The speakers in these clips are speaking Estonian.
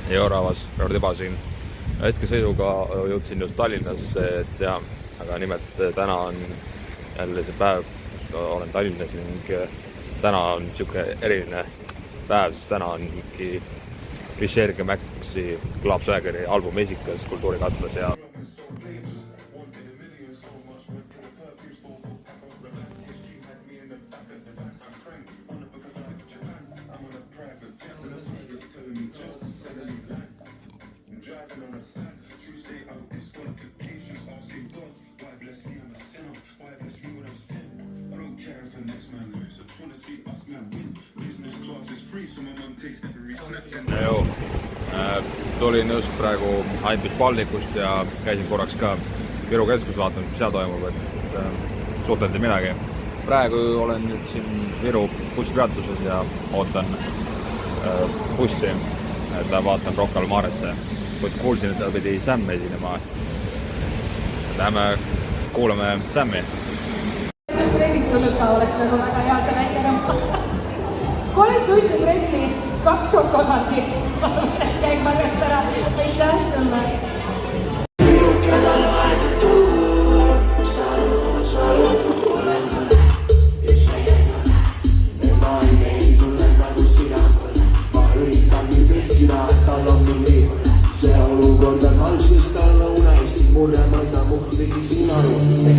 Eurravas, Raul Tiba siin. Hetkesõiduga jõudsin just Tallinnasse, ja, aga nimelt täna on jälle see päev, kus olen Tallinnas ning täna on niisugune eriline päev, sest täna on mingi Richard Maxi Club Swaggeri albumi esikas Kultuurikatlas ja tulin just praegu Antpis Pallikust ja käisin korraks ka Viru keskus vaatanud, mis seal toimub, et suhteliselt midagi. Praegu olen nüüd siin Viru bussipeatuses ja ootan bussi, et vaatan Rocca al Maresse. Kuulsin, et seal pidi Sam esinema. Läheme kuulame Sammi. Treenistunud oleks nagu väga hea see nägema. 3 tundi trenni, 2 šokolaadi. Käib marjaks ära, aitäh sulle.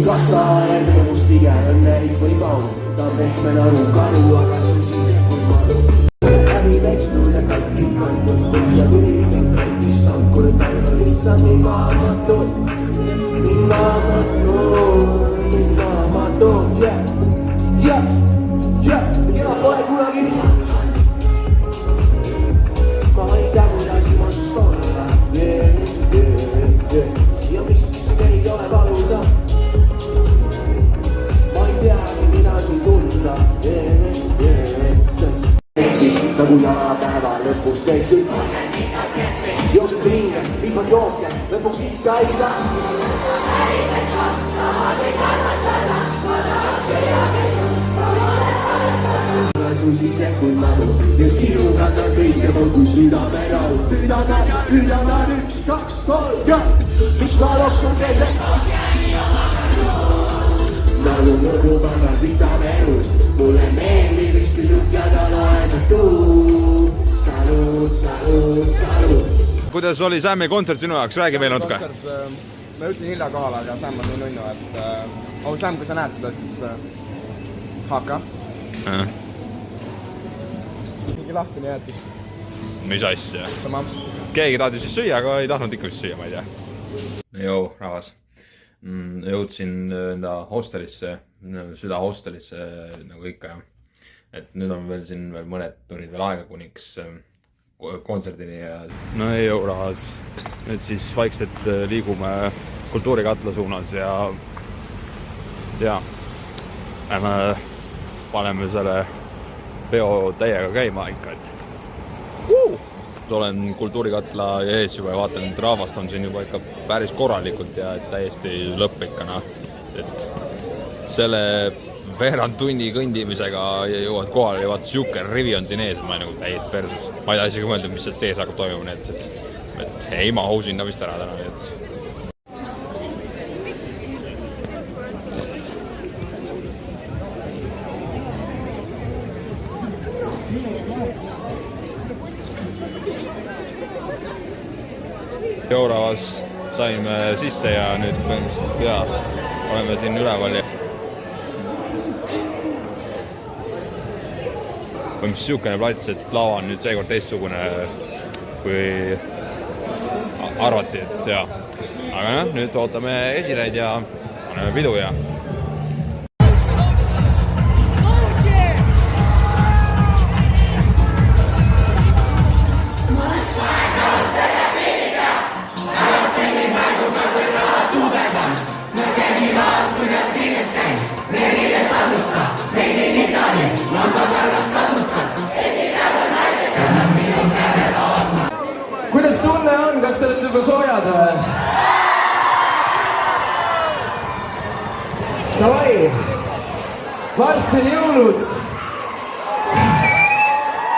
Kas sa oled rõõmust ige, õnnelik või paun? Ta on pehme naru karu, aga sul siis kui maru. Häbi tekstud ja katki kantud põhja türitab katist ankurid talvel lihtsalt nii maamatud, keda pole kunagi nii. Ma ei tea, kuidas ma sust olla, ja miski siin ei ole valusa. Nagu jalapäeva lõpus teeks tükk. Jooksed ringe, lihvad jooke, lõpuks ikka ei saa. Päriselt on, tahad või karvastada, ma tahaks südamesu, oled arvestada. Sul siis kui madu, just kiruga sa kõike pool kui südame rahu. Hüüdada 1, 2, 3 ja miks ma loksun keset? Nagu lõbu tagasi taverus, mulle meeldib vist lükjada loedatud. Salut. Kuidas oli Sammi kontsert sinu jaoks? Räägi meile natuke. Ma ütlesin hilja kohal, aga Sam on nii nunnu, et Sam, kui sa näed seda, siis haka. Mingi lahtine jäetis. Mis asja? Keegi tahtis siis süüa, aga ei tahtnud ikka vist süüa, ma ei tea. Joo, rahvas. Jõudsin enda hostelisse, süda hostelisse nagu ikka. Et nüüd on veel siin mõned tunnid veel aega kuniks kontserdini ja no ei jõu rahas. Nüüd siis vaikselt liigume Kultuurikatla suunas ja paneme selle peo täiega käima ikka, et olen Kultuurikatla ees juba ja vaatan, et rahvast on siin juba ikka päris korralikult ja täiesti lõpp ikka, et selle veerand tunni kõndimisega jõuad kohale ja vaata siuke rivi on siin ees, ma olen nagu täiesti perses. Ma ei taha isegi mõelda, mis sees hakkab toimuma, et ei mahu sinna vist ära täna, et Euravas saime sisse ja nüüd põhimõtteliselt oleme siin üleval ja siukene plats, et lava on nüüd seekord teistsugune kui arvati, et jaa. Aga nüüd ootame esineid ja paneme pidu ja kuidas tunne on, kas te olete juba soojad või? Davai, varsti on jõulud.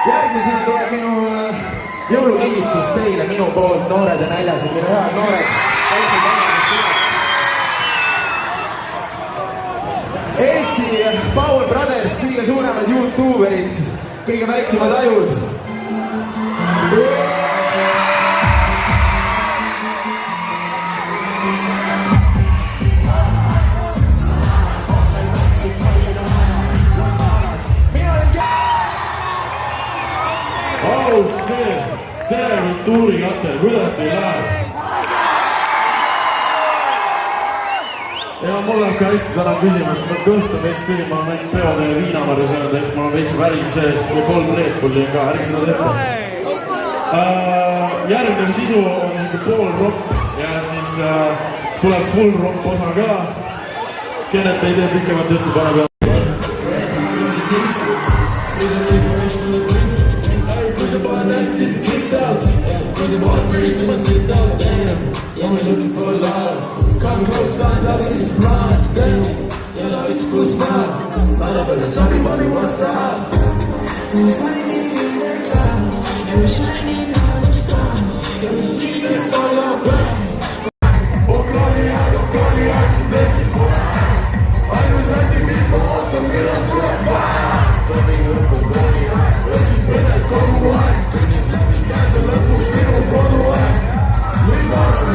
Järgmisena tuleb minu jõulukingitus teile. minu poolt, noored ja näljased, minu head noored. Eesti Paul Brothers, kõige suuremad YouTuberid, kõige väiksemad ajud. Oh shit! Tere Kultuurikatel, kuidas teil läheb? Ja mul läheb ka hästi täna küsimust, ma kõht on veits tüli, ma olen ainult peode ja viinamarju söönud, ehk mul on veits värin sees või 3 Red Bulli ka, ärge seda teete. Järgnev sisu on siuke pool ropp ja siis tuleb full ropp osa ka. Kennet ei tee pikemat juttu, pane peale. Come close, find out it's blind. Damn, you know it's a cool spot. But I better tell me, mommy, what's up? We find it in the cloud, and we shining all the stars, and we see it for your brand. Oh, Gloria, sin México. Ay, no es así mismo, también la tropa. Domingo con Gloria, el super con Juan. Trinidad, mi casa, la pushmiro con Juan. Luis Martin,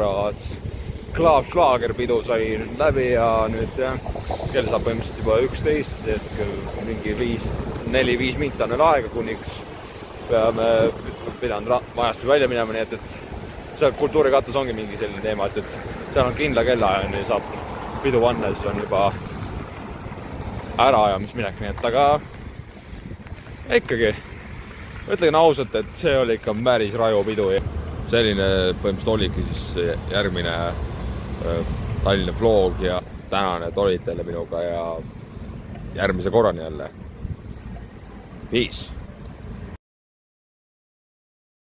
korras Klaab Schlager pidu sai läbi ja nüüd kell saab põhimõtteliselt juba 11, et mingi 4-5 minta on veel aega, kuniks peame pidanud majast välja minema, nii et seal kultuurikatus ongi mingi selline teema, et seal on kindla kellaajani saab pidu panna, siis on juba äraajamisminek, nii et aga ikkagi ütlen ausalt, et see oli ikka päris raju pidu. Selline põhimõtteliselt oligi siis järgmine Tallinna vlog ja tänane, et olid teile minuga ja järgmise korrani jälle. Peace!